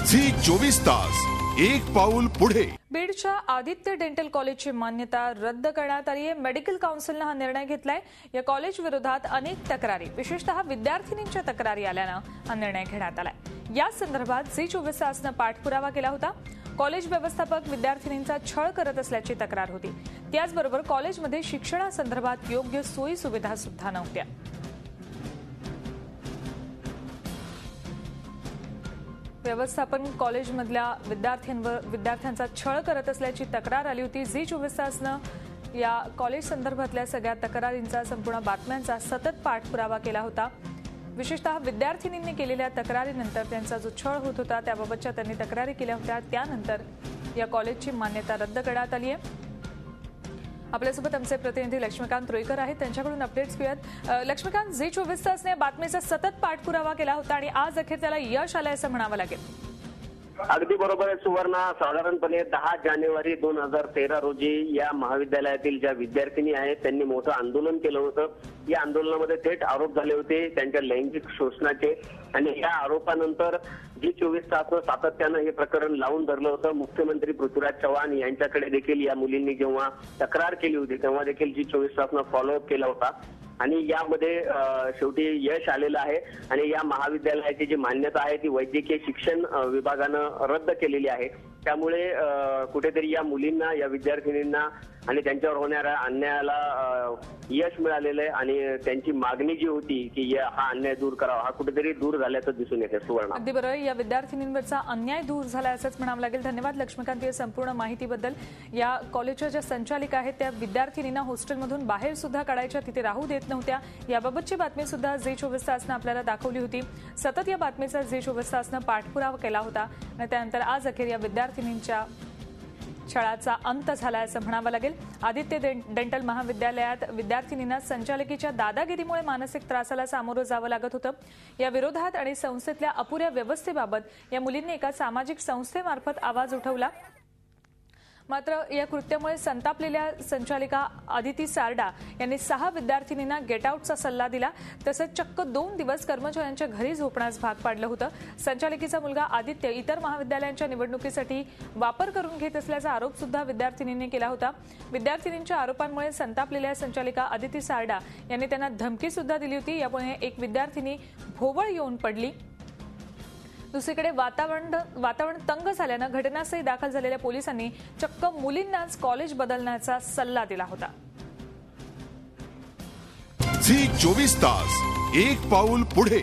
Zee 24 तास एक पाऊल पुढे। बीडच्या आदित्य डेंटल कॉलेजची मान्यता रद्द करण्यात आली आहे। मेडिकल काउन्सिलने हा निर्णय घेतलाय। या कॉलेज विरोधात अनेक तक्रारी, विशेषतः विद्यार्थिनींच्या तक्रारी आल्यानं हा निर्णय घेण्यात आलाय। या संदर्भात झी 24 तासने पाठपुरावा केला होता। कॉलेज व्यवस्थापक विद्यार्थिनींचा छळ करत असल्याची तक्रार होती। त्याचबरोबर कॉलेजमध्ये शिक्षणासंदर्भात योग्य सोयी सुविधा सुद्धा नव्हत्या। व्यवस्थापन कॉलेजमधल्या विद्यार्थ्यांचा छळ करत असल्याची तक्रार आली होती। झी 24 तासनं या कॉलेज संदर्भातल्या सगळ्या तक्रारींचा, संपूर्ण बातम्यांचा सतत पाठपुरावा केला होता। विशेषतः विद्यार्थिनींनी केलेल्या तक्रारीनंतर त्यांचा जो छळ होत होता त्याबाबतच्या त्यांनी तक्रारी केल्या होत्या। त्यानंतर या कॉलेजची मान्यता रद्द करण्यात आली आहे। आपल्यासोबत आमचे प्रतिनिधी लक्ष्मीकांत रोईकर आहेत, त्यांच्याकडून अपडेट्स घेऊयात। लक्ष्मीकांत, झी 24 तासने बातमीचा सतत पाठपुरावा केला होता आणि आज अखेर त्याला यश आलंय असं म्हणावं लागेल। अगदी बरोबर आहे सुवर्णा। साधारणपणे 10 जानेवारी 2013 रोजी या महाविद्यालयातील ज्या विद्यार्थिनी आहेत त्यांनी मोठं आंदोलन केलं होतं। या आंदोलनामध्ये थेट आरोप झाले होते त्यांच्या लैंगिक शोषणाचे आणि या आरोपानंतर झी 24 तासनं सातत्यानं हे प्रकरण लावून धरलं होतं। मुख्यमंत्री पृथ्वीराज चव्हाण यांच्याकडे देखील या मुलींनी जेव्हा तक्रार केली होती तेव्हा देखील झी 24 तासनं फॉलोअप केला होता आणि यामध्ये शेवटी यश आलेलं आहे आणि या महाविद्यालयाची जी मान्यता आहे ती वैद्यकीय शिक्षण विभागानं रद्द केलेली आहे। त्यामुळे कुठेतरी या मुलींना, या विद्यार्थिनींना आणि त्यांच्यावर होणाऱ्या अन्यायाला यश मिळालेलं आहे आणि त्यांची मागणी जी होती की हा अन्याय दूर करावा हा कुठेतरी दूर झाल्याचं दिसून येते सुवर्ण। अगदी बरोबर, या विद्यार्थिनींवरचा अन्याय दूर झाला असंच म्हणावं लागेल। धन्यवाद लक्ष्मीकांत या संपूर्ण माहितीबद्दल। या कॉलेजच्या ज्या संचालिका आहेत त्या विद्यार्थिनींना हॉस्टेलमधून बाहेर सुद्धा काढायच्या, तिथे राहू देत नव्हत्या। याबाबतची बातमी सुद्धा झी 24 तासनं आपल्याला दाखवली होती। सतत या बातमीचा झी 24 तासनं पाठपुरावा केला होता आणि त्यानंतर आज अखेर या विद्यार्थिनींच्या छळाचा अंत झाला असं म्हणावं लागेल। आदित्य डेंटल महाविद्यालयात विद्यार्थिनींना संचालकीच्या दादागिरीमुळे मानसिक त्रासाला सामोरं जावं लागत होतं। या विरोधात आणि संस्थेतल्या अपुऱ्या व्यवस्थेबाबत या मुलींनी एका सामाजिक संस्थेमार्फत आवाज उठवला। मात्र या कृत्यामुळे संतापलेल्या संचालिका अदिती सारडा यांनी 6 विद्यार्थिनींना गेट आउटचा सल्ला दिला। तसंच चक्क 2 दिवस कर्मचाऱ्यांच्या घरी झोपण्यास भाग पाडलं होतं। संचालकीचा मुलगा आदित्य इतर महाविद्यालयांच्या निवडणुकीसाठी वापर करून घेत असल्याचा आरोप सुद्धा विद्यार्थिनींनी केला होता। विद्यार्थिनींच्या आरोपांमुळे संतापलेल्या संचालिका अदिती सारडा यांनी त्यांना धमकी सुद्धा दिली होती। यामुळे एक विद्यार्थिनी भोवळ येऊन पडली। दुसरीकडे वातावरण तंग झाल्यानं घटनास्थळी दाखल झालेल्या पोलिसांनी चक्क मुलींनाच कॉलेज बदलण्याचा सल्ला दिला होता। झी 24 तास एक पाऊल पुढे।